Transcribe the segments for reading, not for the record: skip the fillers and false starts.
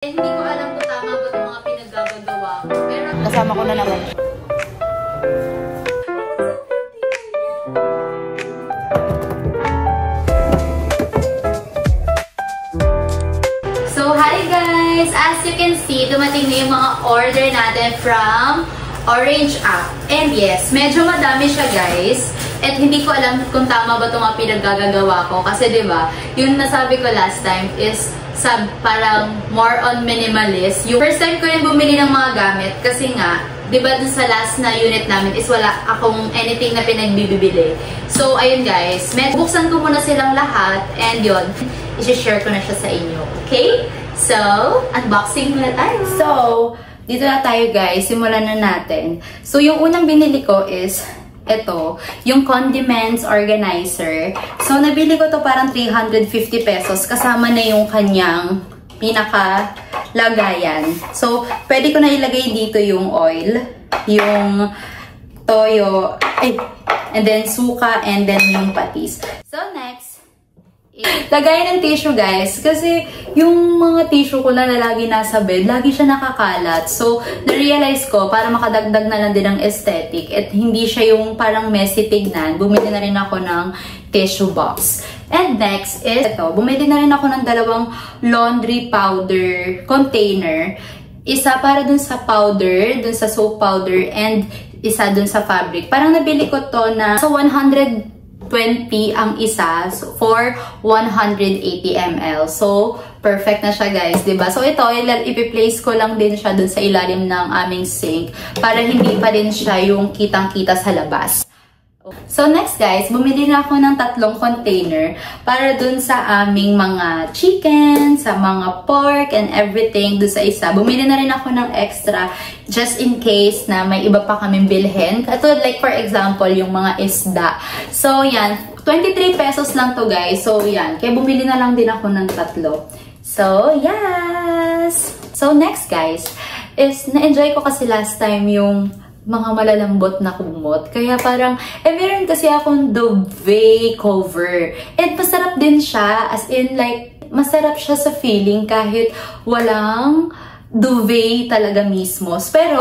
Hindi ko alam kung tama ba itong mga pinaggagawa ko. Pero kasama ko na naman. So, hi guys! As you can see, dumating na yung mga order natin from Orange app. And yes, medyo madami siya guys. At hindi ko alam kung tama ba itong mga pinaggagawa ko. Kasi diba, yung nasabi ko last time is parang more on minimalist. Yung first time ko rin bumili ng mga gamit kasi nga, diba dun sa last na unit namin is wala akong anything na pinagbibili. So, ayun guys, buksan ko muna silang lahat and yun, i-share ko na siya sa inyo. Okay? So, unboxing na tayo. So, dito na tayo guys, simulan na natin. So, yung unang binili ko is ito, yung condiments organizer. So, nabili ko to parang 350 pesos. Kasama na yung kanyang pinaka-lagayan. So, pwede ko na ilagay dito yung oil, yung toyo, and then suka, and then yung patis. So, next, lagayan ng tissue guys. Kasi yung mga tissue ko na lagi nasa bed, lagi siya nakakalat. So, na-realize ko, para makadagdag na lang din ng aesthetic at hindi siya yung parang messy tignan, bumili na rin ako ng tissue box. And next is, ito, bumili na rin ako ng dalawang laundry powder container. Isa para dun sa powder, dun sa soap powder, and isa dun sa fabric. Parang nabili ko to na sa 120 ang isa for 180 ml. So, perfect na siya guys, diba? So, ito, ipiplace ko lang din siya dun sa ilalim ng aming sink para hindi pa din siya yung kitang-kita sa labas. So, next guys, bumili na ako ng 3 container para dun sa aming mga chicken, sa mga pork, and everything dun sa isa. Bumili na rin ako ng extra just in case na may iba pa kaming bilhin. Ito, like for example, yung mga isda. So, yan. 23 pesos lang to guys. So, yan. Kaya bumili na lang din ako ng 3. So, yes! So, next guys, is na-enjoy ko kasi last time yung mga malalambot na kumot. Kaya parang, meron kasi akong duvet cover. And masarap din siya, as in like, masarap siya sa feeling kahit walang duvet talaga mismo. Pero,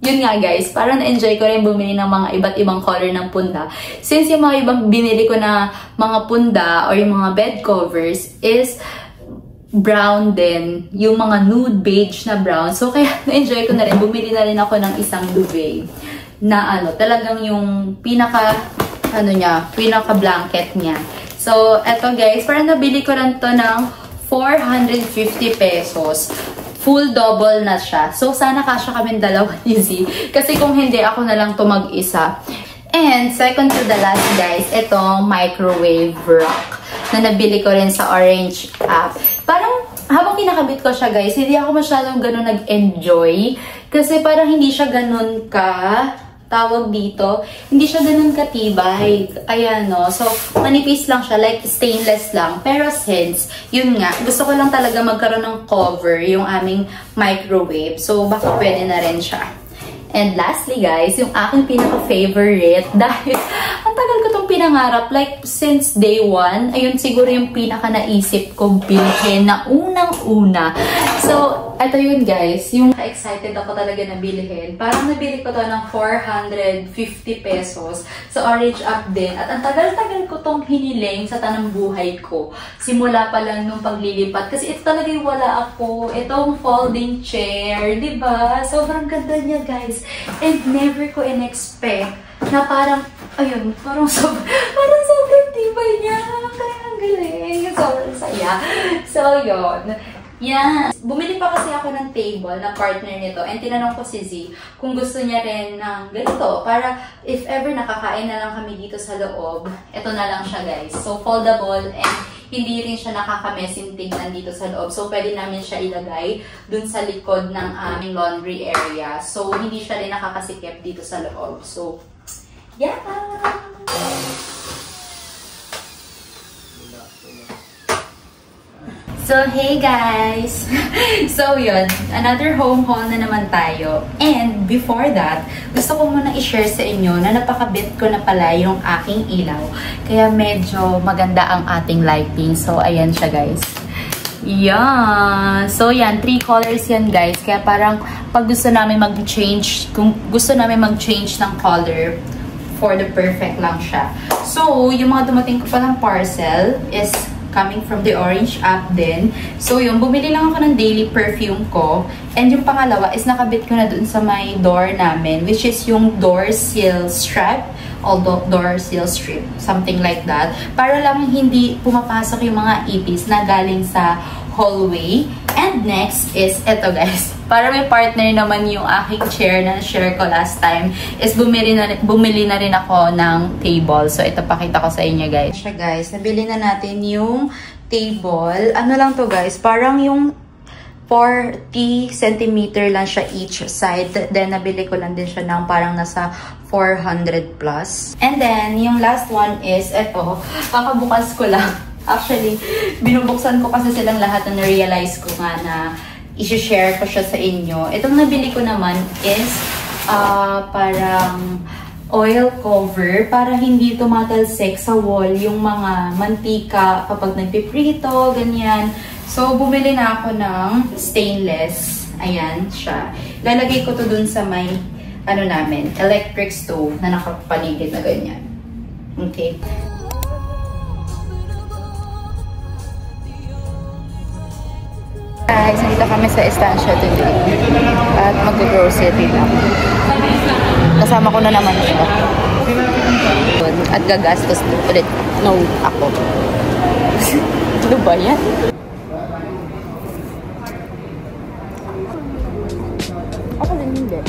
yun nga guys, parang na-enjoy ko rin bumili ng mga iba't ibang color ng punda. Since yung mga ibang binili ko na mga punda or yung mga bed covers is brown din, yung mga nude beige na brown. So, kaya na-enjoy ko na rin. Bumili na rin ako ng isang duvet na talagang yung pinaka-blanket niya. So, eto guys, parang nabili ko lang to ng 450 pesos. Full double na siya. So, sana kasya kami dalawa easy. Kasi kung hindi, ako na lang to mag-isa. And, second to the last guys, itong microwave rack na nabili ko rin sa Orange app. Parang, habang kinakabit ko siya guys, hindi ako masyadong ganun nag-enjoy. Kasi parang hindi siya ganun tawag dito, hindi siya ganun katibay. Ayan, no? So, manipis lang siya, like stainless lang. Pero since, yun nga, gusto ko lang talaga magkaroon ng cover yung aming microwave. So, baka pwede na rin siya. And lastly guys, yung aking pinaka-favorite dahil ang tagal ko itong pinangarap, like since day 1, ayun siguro yung pinaka-naisip kong bilhin na unang-una. So, eto yun guys, yung excited ako talaga na bilhin. Parang nabili ko to ng 450 pesos sa Orange app din. At ang tagal-tagal ko tong hiniling sa tanang buhay ko. Simula pa lang nung paglilipat. Kasi ito talaga yung wala ako. Itong folding chair, diba? Sobrang ganda niya guys. And never ko in-expect na parang, ayun, parang sobrang tibay niya. Kaya ang galing. Sobrang saya. So, yun. Yan. Bumili pa kasi ako ng table na partner nito and tinanong ko si Z kung gusto niya rin ng ganito para if ever nakakain na lang kami dito sa loob, ito na lang siya guys. So, foldable and hindi rin siya nakaka-messing tingnan dito sa loob. So, pwede namin siya ilagay dun sa likod ng aming laundry area. So, hindi siya rin nakakasikip dito sa loob. So, yeah! So, hey guys! So, yun. Another home haul na naman tayo. And, before that, gusto ko muna i-share sa inyo na napakabit ko na pala yung aking ilaw. Kaya medyo maganda ang ating lighting. So, ayan siya guys. Yan. So, yan. 3 colors yan, guys. Kaya parang pag gusto namin mag-change, kung gusto namin mag-change ng color, for the perfect lang siya. So, yung mga dumating ko palang parcel is coming from the Orange app din. So, yung bumili lang ako ng daily perfume ko. And yung pangalawa is nakabit ko na dun sa may door namin, which is yung door seal strap o door seal strip. Something like that. Para lang hindi pumapasok yung mga ipis na galing sa hallway. And next is, eto guys, para may partner naman yung aking chair na share ko last time, is bumili na rin ako ng table. So, ito pakita ko sa inyo guys. Siya guys, nabili na natin yung table. Ano lang to guys, parang yung 40 cm lang siya each side. Then, nabili ko lang din siya ng parang nasa 400 plus. And then, yung last one is, eto, kakabukas ko lang. Actually, binubuksan ko kasi silang lahat na na-realize ko nga na i-share ko siya sa inyo. Itong nabili ko naman is parang oil cover para hindi tumatalsik sa wall yung mga mantika kapag nagpiprito, ganyan. So, bumili na ako ng stainless. Ayan siya. Lalagay ko to dun sa may, ano namin, electric stove na nakapaligid na ganyan. Okay. Guys, nandito kami sa estancia today. At mag-grocery lang. Kasama ko na naman siya. At gagastos ulit. No, ako. Ano ba yan? Ako din hindi.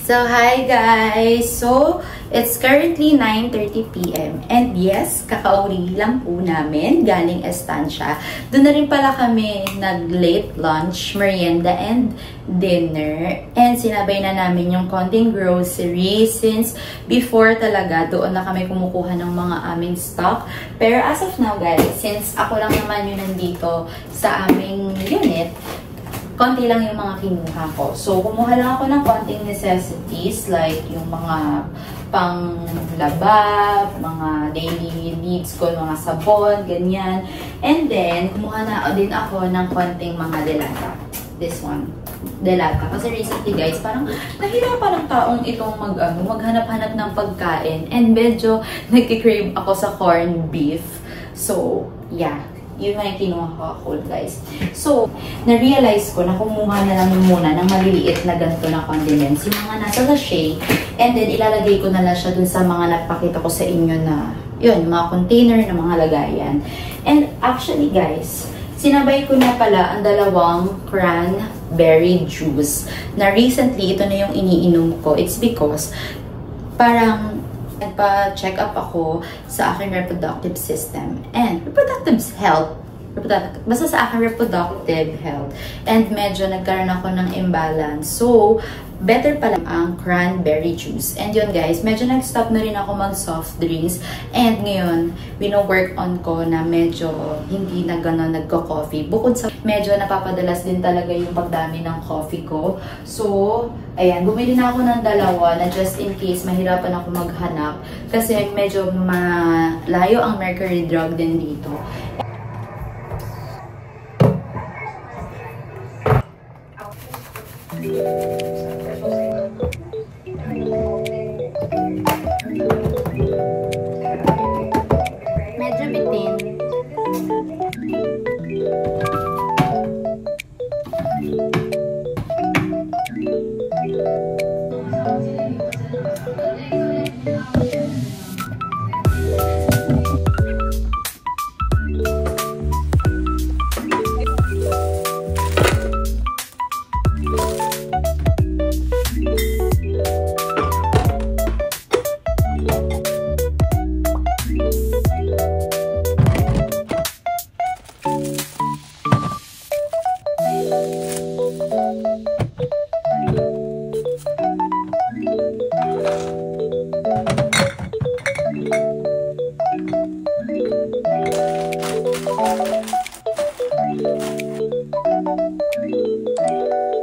So, hi guys! So, it's currently 9:30 PM. And yes, kakauwi lang po namin galing estancia. Doon na rin pala kami nag-late lunch, merienda, and dinner. And sinabay na namin yung konting grocery since before talaga doon na kami kumukuha ng mga aming stock. Pero as of now guys, since ako lang naman yung nandito sa aming unit, konti lang yung mga kinuha ko. So, kumuha lang ako ng konting necessities like yung mga panglaba, mga daily needs ko, mga sabon, ganyan. And then, kumuha na din ako ng konting mga delata. This one. Delata. Kasi recently guys, parang nahirapan ng taong itong maghanap-hanap ng pagkain. And medyo nagkikrave ako sa corned beef. So, yeah. Yun nga yung kinuha ko, guys. So, na-realize ko na kumuha na lang muna ng maliliit na ganito na condiments. Yung mga nasa sachet. And then, ilalagay ko na lang siya dun sa mga napakita ko sa inyo na, yun, yung mga container na mga lagayan. And actually, guys, sinabay ko na pala ang dalawang cranberry juice. Na recently, ito na yung iniinom ko. It's because, parang, nagpa-check up ako sa aking reproductive system and reproductive health. Basta sa aking reproductive health. And medyo nagkaroon ako ng imbalance. So, better pala ang cranberry juice. And yun guys, medyo nag-stop na rin ako mag-soft drinks. And ngayon, wino-work on ko na medyo hindi na gano'n nagko-coffee. Bukod sa medyo napapadalas din talaga yung pagdami ng coffee ko. So, ayan, bumili na ako ng dalawa na just in case mahirapan ako maghanap. Kasi medyo malayo ang Mercury Drug din dito.